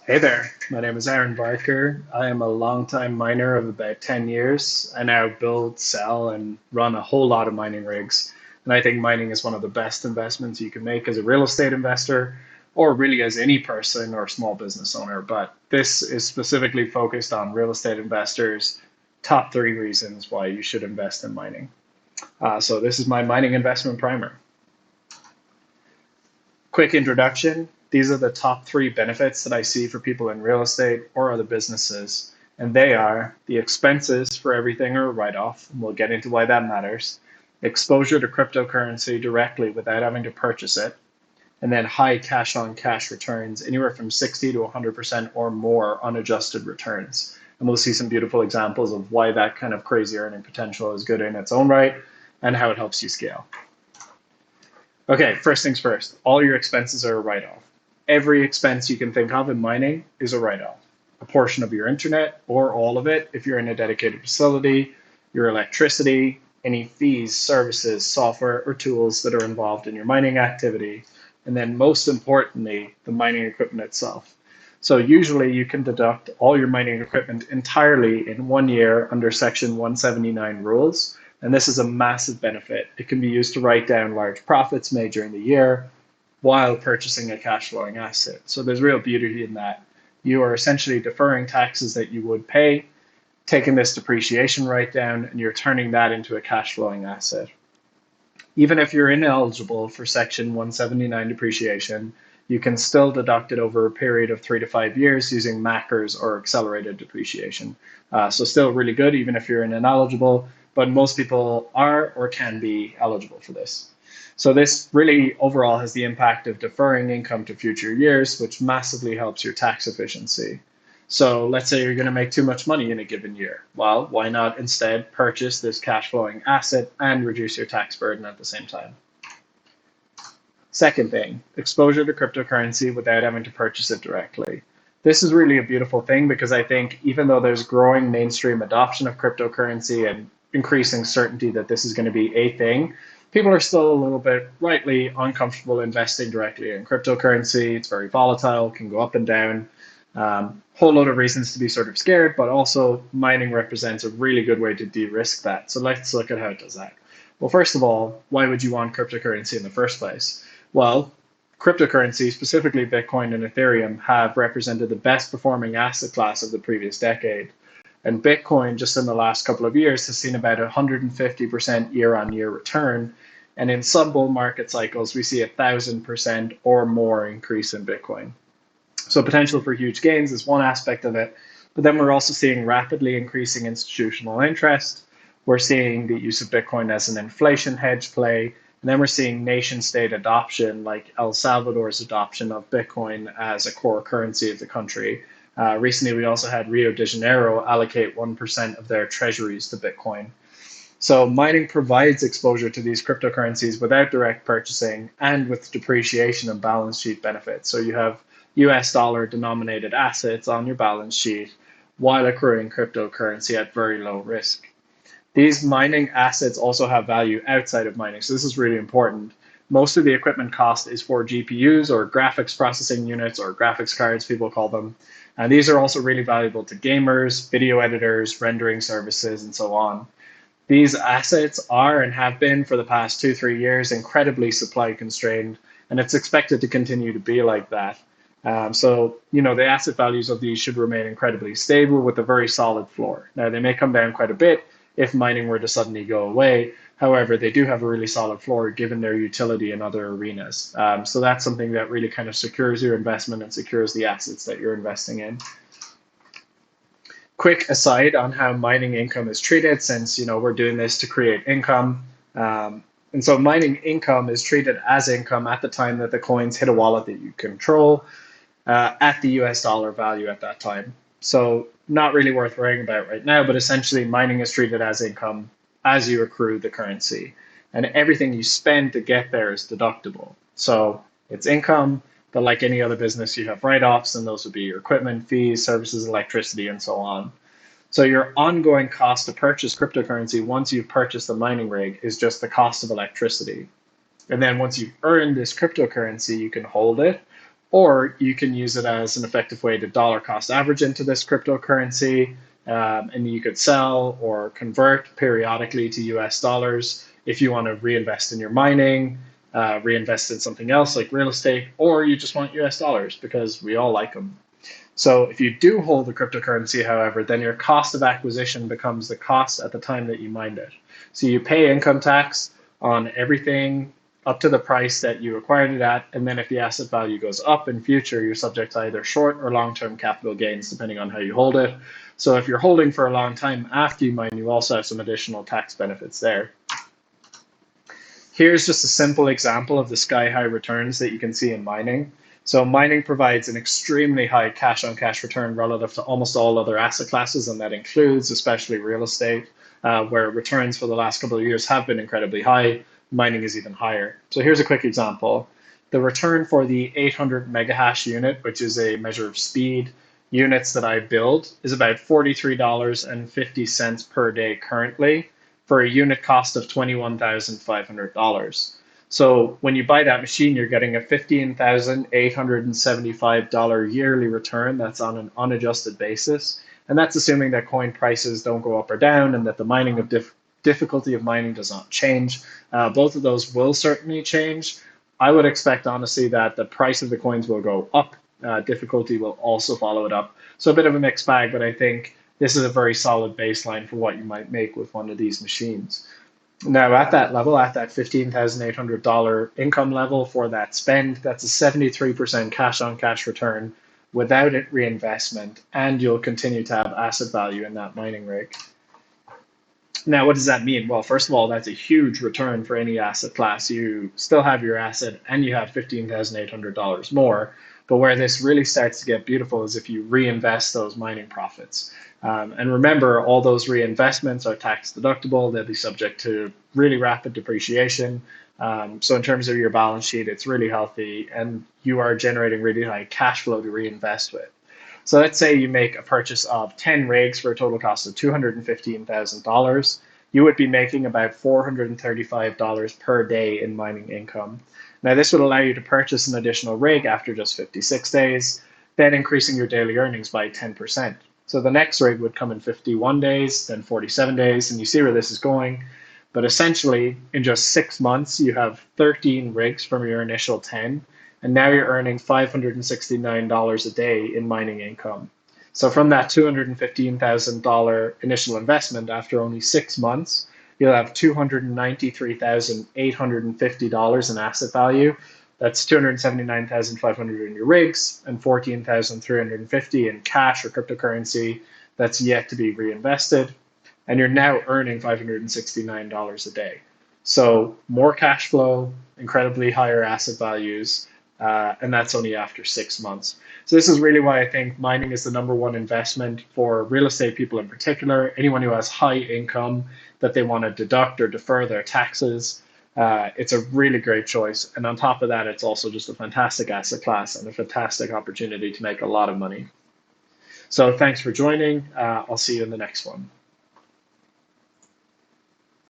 Hey there, my name is Aaron Barker. I am a longtime miner of about 10 years. I now build, sell, and run a whole lot of mining rigs. And I think mining is one of the best investments you can make as a real estate investor, or really as any person or small business owner. But this is specifically focused on real estate investors' top three reasons why you should invest in mining. So this is my mining investment primer. Quick introduction. These are the top three benefits that I see for people in real estate or other businesses. And they are the expenses for everything are a write off, and we'll get into why that matters, exposure to cryptocurrency directly without having to purchase it, and then high cash on cash returns, anywhere from 60 to 100% or more unadjusted returns. And we'll see some beautiful examples of why that kind of crazy earning potential is good in its own right and how it helps you scale. Okay, first things first, all your expenses are a write-off. Every expense you can think of in mining is a write-off. A portion of your internet or all of it if you're in a dedicated facility, your electricity, any fees, services, software, or tools that are involved in your mining activity, and then most importantly, the mining equipment itself. So usually you can deduct all your mining equipment entirely in 1 year under Section 179 rules. And this is a massive benefit. It can be used to write down large profits made during the year while purchasing a cash flowing asset. So there's real beauty in that. You are essentially deferring taxes that you would pay, taking this depreciation write down, and you're turning that into a cash flowing asset. Even if you're ineligible for Section 179 depreciation, you can still deduct it over a period of 3 to 5 years using MACRs or accelerated depreciation. So still really good, even if you're ineligible, but most people are or can be eligible for this. So this really overall has the impact of deferring income to future years, which massively helps your tax efficiency. So let's say you're going to make too much money in a given year. Well, why not instead purchase this cash flowing asset and reduce your tax burden at the same time? Second thing, exposure to cryptocurrency without having to purchase it directly. This is really a beautiful thing because I think even though there's growing mainstream adoption of cryptocurrency and increasing certainty that this is going to be a thing, people are still a little bit rightly uncomfortable investing directly in cryptocurrency. It's very volatile, can go up and down. Whole load of reasons to be sort of scared, but also mining represents a really good way to de-risk that. So let's look at how it does that. Well, first of all, why would you want cryptocurrency in the first place? Well, cryptocurrency, specifically Bitcoin and Ethereum, have represented the best performing asset class of the previous decade. And Bitcoin, just in the last couple of years, has seen about 150% year on year return. And in some bull market cycles, we see 1,000% or more increase in Bitcoin. So potential for huge gains is one aspect of it. But then we're also seeing rapidly increasing institutional interest. We're seeing the use of Bitcoin as an inflation hedge play. And then we're seeing nation state adoption, like El Salvador's adoption of Bitcoin as a core currency of the country. Recently, we also had Rio de Janeiro allocate 1% of their treasuries to Bitcoin. So mining provides exposure to these cryptocurrencies without direct purchasing and with depreciation and balance sheet benefits. So you have US dollar denominated assets on your balance sheet while accruing cryptocurrency at very low risk. These mining assets also have value outside of mining. So this is really important. Most of the equipment cost is for GPUs or graphics processing units or graphics cards, people call them. And these are also really valuable to gamers, video editors, rendering services, and so on. These assets are and have been for the past 2, 3 years incredibly supply constrained, and it's expected to continue to be like that. The asset values of these should remain incredibly stable with a very solid floor. Now, they may come down quite a bit if mining were to suddenly go away. However, they do have a really solid floor given their utility in other arenas. So that's something that really kind of secures your investment and secures the assets that you're investing in. Quick aside on how mining income is treated, since we're doing this to create income. And so mining income is treated as income at the time that the coins hit a wallet that you control at the US dollar value at that time. So not really worth worrying about right now, but essentially mining is treated as income as you accrue the currency. And everything you spend to get there is deductible. So it's income, but like any other business, you have write-offs, and those would be your equipment, fees, services, electricity, and so on. So your ongoing cost to purchase cryptocurrency once you've purchased the mining rig is just the cost of electricity. And then once you've earned this cryptocurrency, you can hold it, or you can use it as an effective way to dollar cost average into this cryptocurrency. And you could sell or convert periodically to US dollars if you want to reinvest in your mining, reinvest in something else like real estate, or you just want US dollars because we all like them. So if you do hold the cryptocurrency, however, then your cost of acquisition becomes the cost at the time that you mined it. So you pay income tax on everything up to the price that you acquired it at, and then if the asset value goes up in future, you're subject to either short or long-term capital gains, depending on how you hold it. So if you're holding for a long time after you mine, you also have some additional tax benefits there. Here's just a simple example of the sky-high returns that you can see in mining. So mining provides an extremely high cash-on-cash return relative to almost all other asset classes, and that includes especially real estate, where returns for the last couple of years have been incredibly high. Mining is even higher. So here's a quick example. The return for the 800 megahash unit, which is a measure of speed units that I build, is about $43.50 per day currently for a unit cost of $21,500. So when you buy that machine, you're getting a $15,875 yearly return. That's on an unadjusted basis. And that's assuming that coin prices don't go up or down and that the mining of difficulty of mining does not change. Both of those will certainly change. I would expect, honestly, that the price of the coins will go up. Difficulty will also follow it up. So a bit of a mixed bag, but I think this is a very solid baseline for what you might make with one of these machines. Now, at that level, at that $15,800 income level for that spend, that's a 73% cash on cash return without it reinvestment, and you'll continue to have asset value in that mining rig. Now, what does that mean? Well, first of all, that's a huge return for any asset class. You still have your asset and you have $15,800 more. But where this really starts to get beautiful is if you reinvest those mining profits. And remember, all those reinvestments are tax deductible. They'll be subject to really rapid depreciation. So in terms of your balance sheet, it's really healthy and you are generating really high cash flow to reinvest with. So let's say you make a purchase of 10 rigs for a total cost of $215,000. You would be making about $435 per day in mining income. Now, this would allow you to purchase an additional rig after just 56 days, then increasing your daily earnings by 10%. So the next rig would come in 51 days, then 47 days, and you see where this is going. But essentially, in just 6 months, you have 13 rigs from your initial 10, and now you're earning $569 a day in mining income. So from that $215,000 initial investment, after only 6 months, you'll have $293,850 in asset value. That's $279,500 in your rigs and $14,350 in cash or cryptocurrency that's yet to be reinvested. And you're now earning $569 a day. So more cash flow, incredibly higher asset values, and that's only after 6 months. So this is really why I think mining is the #1 investment for real estate people in particular, anyone who has high income that they want to deduct or defer their taxes. It's a really great choice. And on top of that, it's also just a fantastic asset class and a fantastic opportunity to make a lot of money. So thanks for joining. I'll see you in the next one.